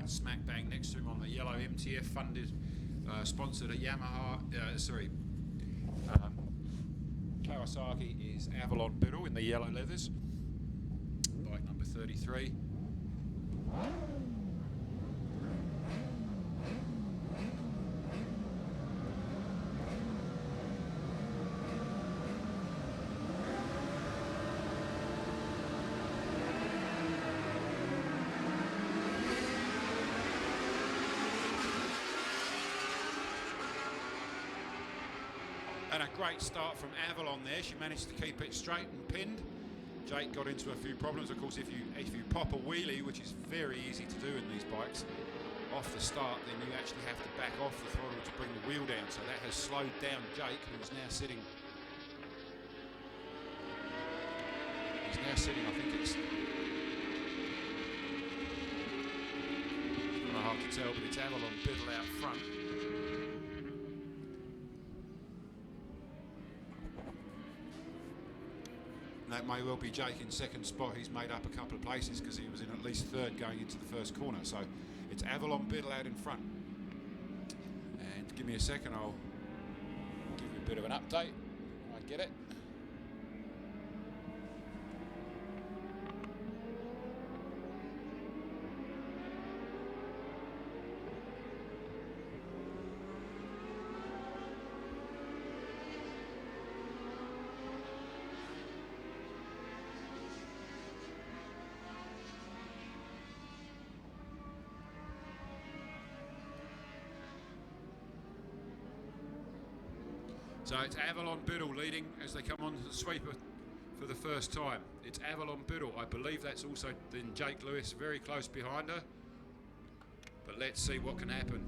right smack bang next to him on the yellow MTF funded, sponsored at Yamaha, Kawasaki is Avalon Biddle in the yellow leathers, bike number 33. And a great start from Avalon there. She managed to keep it straight and pinned. Jake got into a few problems. Of course, if you pop a wheelie, which is very easy to do in these bikes, off the start, then you actually have to back off the throttle to bring the wheel down. So that has slowed down Jake, who's now sitting. He's now sitting, I think it's. I don't know how to tell, but it's Avalon Biddle out front. That may well be Jake in second spot. He's made up a couple of places because he was in at least third going into the first corner. So it's Avalon Biddle out in front. And give me a second, I'll give you a bit of an update when I get it. So it's Avalon Biddle leading as they come onto the sweeper for the first time. It's Avalon Biddle. I believe that's also then Jake Lewis very close behind her. But let's see what can happen.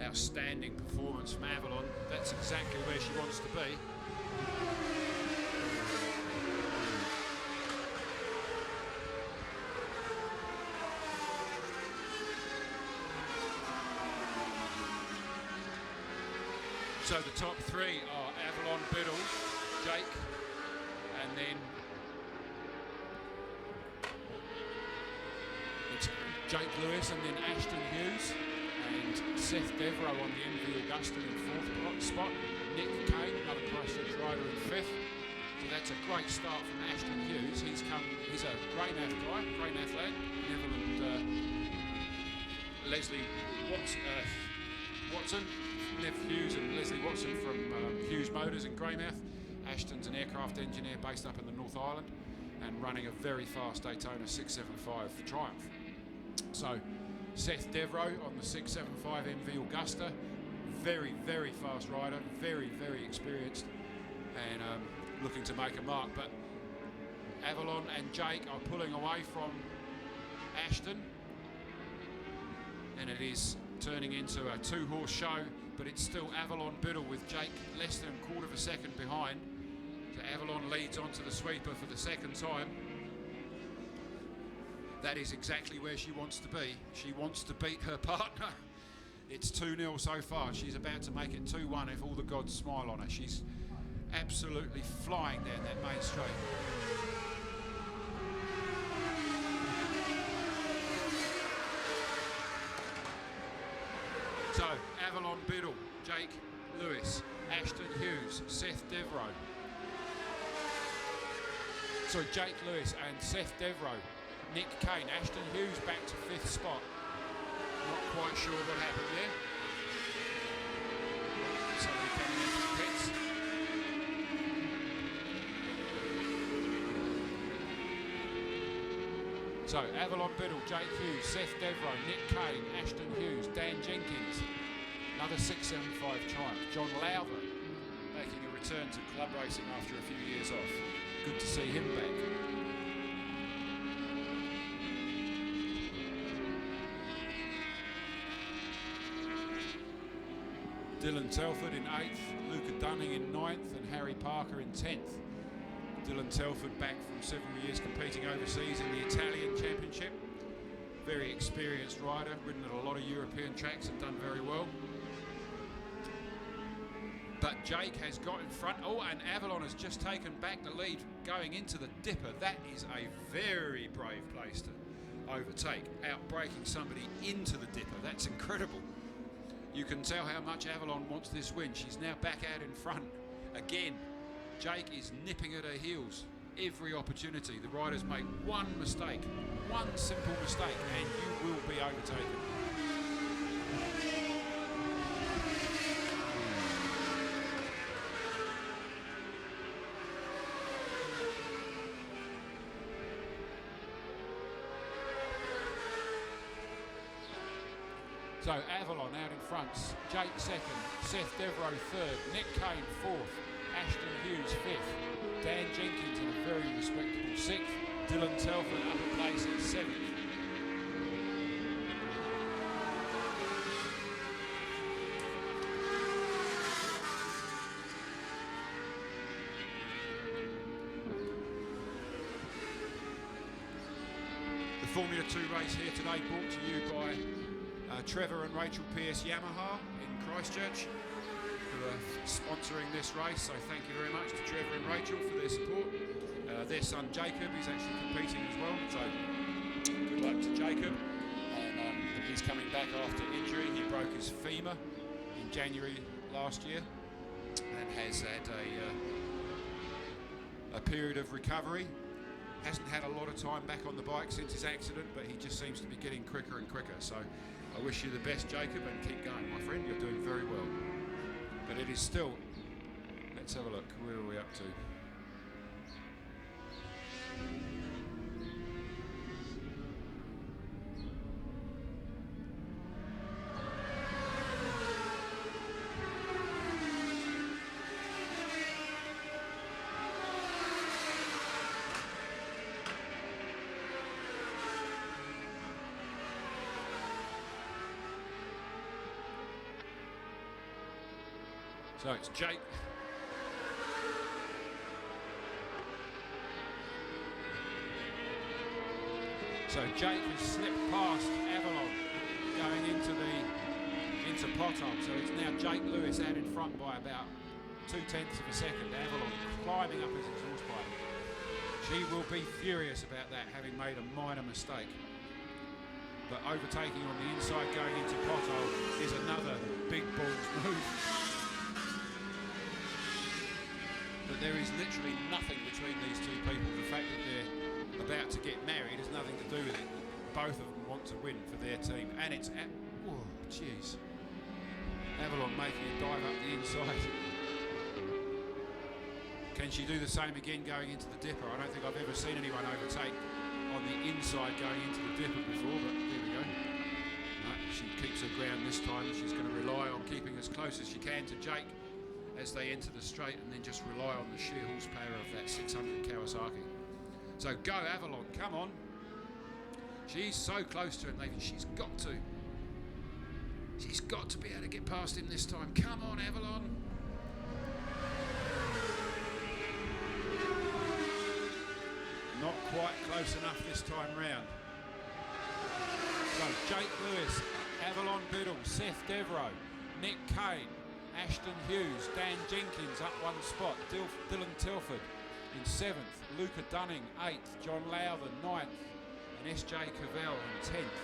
Outstanding performance from Avalon. That's exactly where she wants to be. So the top three are Avalon Biddle, Jake, and then it's Jake Lewis, and then Ashton Hughes, and Seth Devereaux on the MV Augusta in fourth spot, Nick Kane, another Christchurch rider in fifth. So that's a great start from Ashton Hughes. He's a Greymouth guy, Greymouth lad, Neville and Leslie Watson. Nev Hughes and Leslie Watson from Hughes Motors in Greymouth. Ashton's an aircraft engineer based up in the North Island and running a very fast Daytona 675 for Triumph. So Seth Devereaux on the 675 MV Augusta, very, very fast rider, very, very experienced, and looking to make a mark. But Avalon and Jake are pulling away from Ashton, and it is turning into a two-horse show, but it's still Avalon Biddle with Jake less than a quarter of a second behind. So Avalon leads onto the sweeper for the second time. That is exactly where she wants to be. She wants to beat her partner. It's 2-0 so far. She's about to make it 2-1 if all the gods smile on her. She's absolutely flying down that main straight. So, Avalon Biddle, Jake Lewis, Ashton Hughes, Seth Devereaux. Sorry, Jake Lewis and Seth Devereaux. Nick Kane, Ashton Hughes back to fifth spot. Not quite sure what happened there. Somebody coming in from pits. So, Avalon Biddle, Jake Hughes, Seth Devereaux, Nick Kane, Ashton Hughes, Dan Jenkins. Another 675 Triumph. John Lowther making a return to club racing after a few years off. Good to see him back. Dylan Telford in 8th, Luca Dunning in 9th, and Harry Parker in 10th. Dylan Telford back from several years competing overseas in the Italian Championship. Very experienced rider, ridden at a lot of European tracks and done very well. But Jake has got in front. Oh, and Avalon has just taken back the lead going into the dipper. That is a very brave place to overtake, outbraking somebody into the dipper. That's incredible. You can tell how much Avalon wants this win. She's now back out in front again. Jake is nipping at her heels every opportunity. The riders make one mistake, one simple mistake, and you will be overtaken. So Avalon out in front, Jake second, Seth Devereaux third, Nick Kane fourth, Ashton Hughes fifth, Dan Jenkins in a very respectable sixth, Dylan Telford up a place in seventh. The Formula 2 race here today brought to you by Trevor and Rachel Pierce Yamaha in Christchurch, who are sponsoring this race, so thank you very much to Trevor and Rachel for their support. Their son Jacob is actually competing as well, so good luck to Jacob. And he's coming back after injury. He broke his femur in January last year and has had a period of recovery. Hasn't had a lot of time back on the bike since his accident, but he just seems to be getting quicker and quicker. So I wish you the best, Jacob, and keep going, my friend. You're doing very well. But it is still, let's have a look, where are we up to? So it's Jake. So Jake has slipped past Avalon going into Pothole. So it's now Jake Lewis out in front by about 0.2 of a second. Avalon climbing up his exhaust pipe. She will be furious about that, having made a minor mistake. But overtaking on the inside going into Pothole is another big balls move. But there is literally nothing between these two people. The fact that they're about to get married has nothing to do with it. Both of them want to win for their team. And it's oh, jeez. Avalon making a dive up the inside. Can she do the same again going into the dipper? I don't think I've ever seen anyone overtake on the inside going into the dipper before, but here we go. No, she keeps her ground this time. She's going to rely on keeping as close as she can to Jake as they enter the straight, and then just rely on the sheer horsepower of that 600 Kawasaki. So go Avalon, come on. She's so close to him, she's got to. She's got to be able to get past him this time. Come on, Avalon. Not quite close enough this time round. So Jake Lewis, Avalon Biddle, Seth Devereaux, Nick Kane, Ashton Hughes, Dan Jenkins up one spot, Dylan Telford in 7th, Luca Dunning 8th, John Lowther 9th, and SJ Cavell in 10th.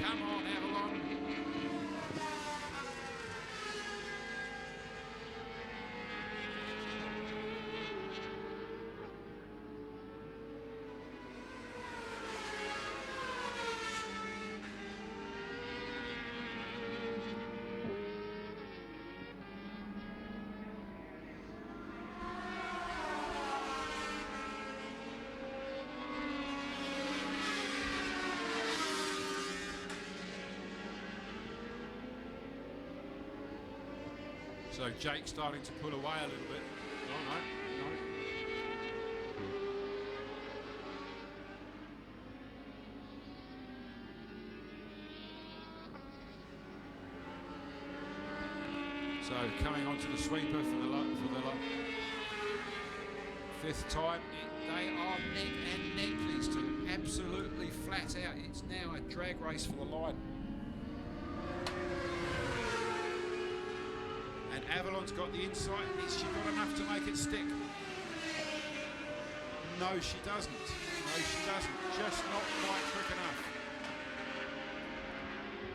Come on, Avalon. So Jake's starting to pull away a little bit. Oh, no. So coming onto the sweeper for the 5th time. They are neck and neck, these two. Absolutely flat out. It's now a drag race for the line. And Avalon's got the insight. Is she got enough to make it stick? No, she doesn't. No, she doesn't. Just not quite quick enough.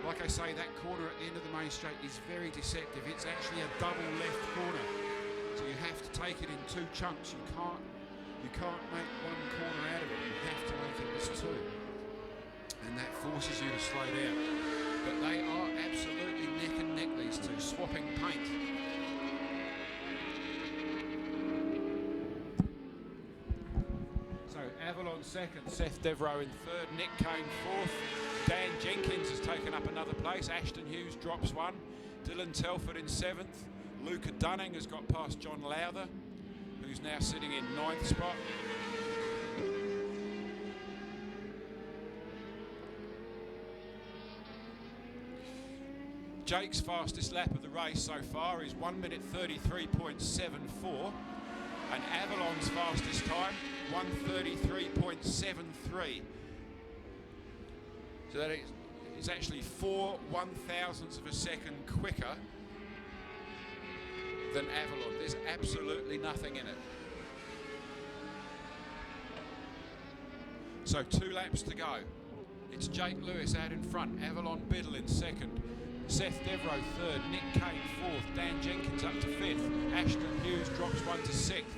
Like I say, that corner at the end of the main straight is very deceptive. It's actually a double left corner. So you have to take it in two chunks. You can't make one corner out of it. You have to make it as two. And that forces you to slow down. But they are absolutely neck and neck, these two, swapping paint. So Avalon second, Seth Devereaux in third, Nick Kane fourth, Dan Jenkins has taken up another place, Ashton Hughes drops one, Dylan Telford in seventh, Luca Dunning has got past John Lowther, who's now sitting in ninth spot. Jake's fastest lap of the race so far is 1 minute 33.74, and Avalon's fastest time 1:33.73. So that is actually 4 1/1000ths of a second quicker than Avalon. There's absolutely nothing in it. So 2 laps to go. It's Jake Lewis out in front, Avalon Biddle in second, Seth Devereaux third, Nick Kane fourth, Dan Jenkins up to fifth, Ashton Hughes drops one to sixth.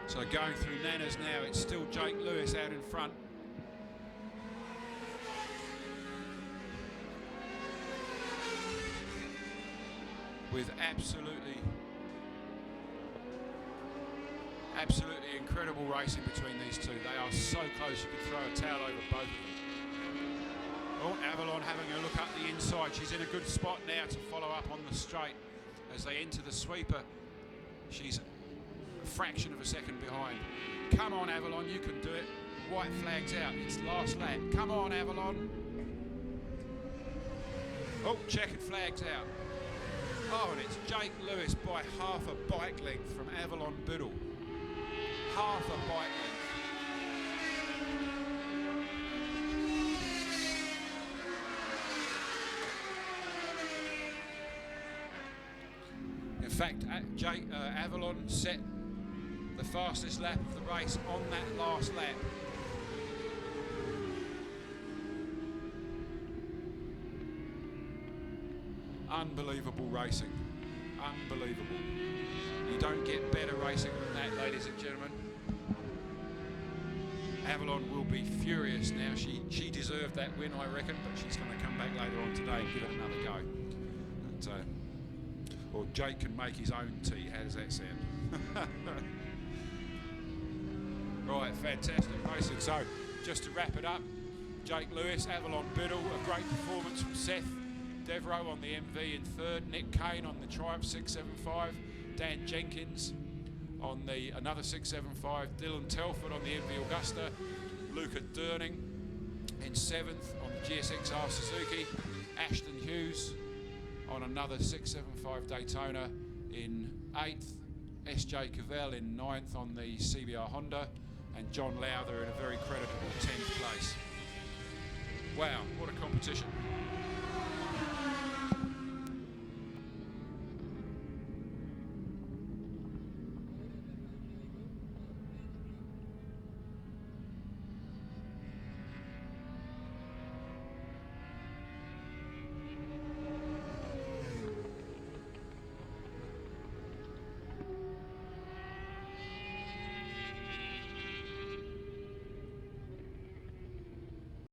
So going through Nanas now, it's still Jake Lewis out in front. With absolutely incredible racing between these two. They are so close you could throw a towel over both of them. Oh, Avalon having a look up the inside. She's in a good spot now to follow up on the straight. As they enter the sweeper, she's a fraction of a second behind. Come on, Avalon, you can do it. White flag's out. It's last lap. Come on, Avalon. Oh, checkered flag's out. Oh, and it's Jake Lewis by half a bike length from Avalon Biddle. Half a bike length. In fact, Avalon set the fastest lap of the race on that last lap. Unbelievable racing. Unbelievable. You don't get better racing than that, ladies and gentlemen. Avalon will be furious now. She deserved that win, I reckon, but she's going to come back later on today and give it another go. And, or Jake can make his own tea. How does that sound? Right, fantastic racing. So, just to wrap it up, Jake Lewis, Avalon Biddle, a great performance from Seth Devereaux on the MV in third, Nick Kane on the Triumph 675, Dan Jenkins on the another 675, Dylan Telford on the MV Augusta, Luca Durning in seventh on the GSXR Suzuki, Ashton Hughes on another 675 Daytona in eighth, SJ Cavell in ninth on the CBR Honda, and John Lowther in a very creditable 10th place. Wow, what a competition.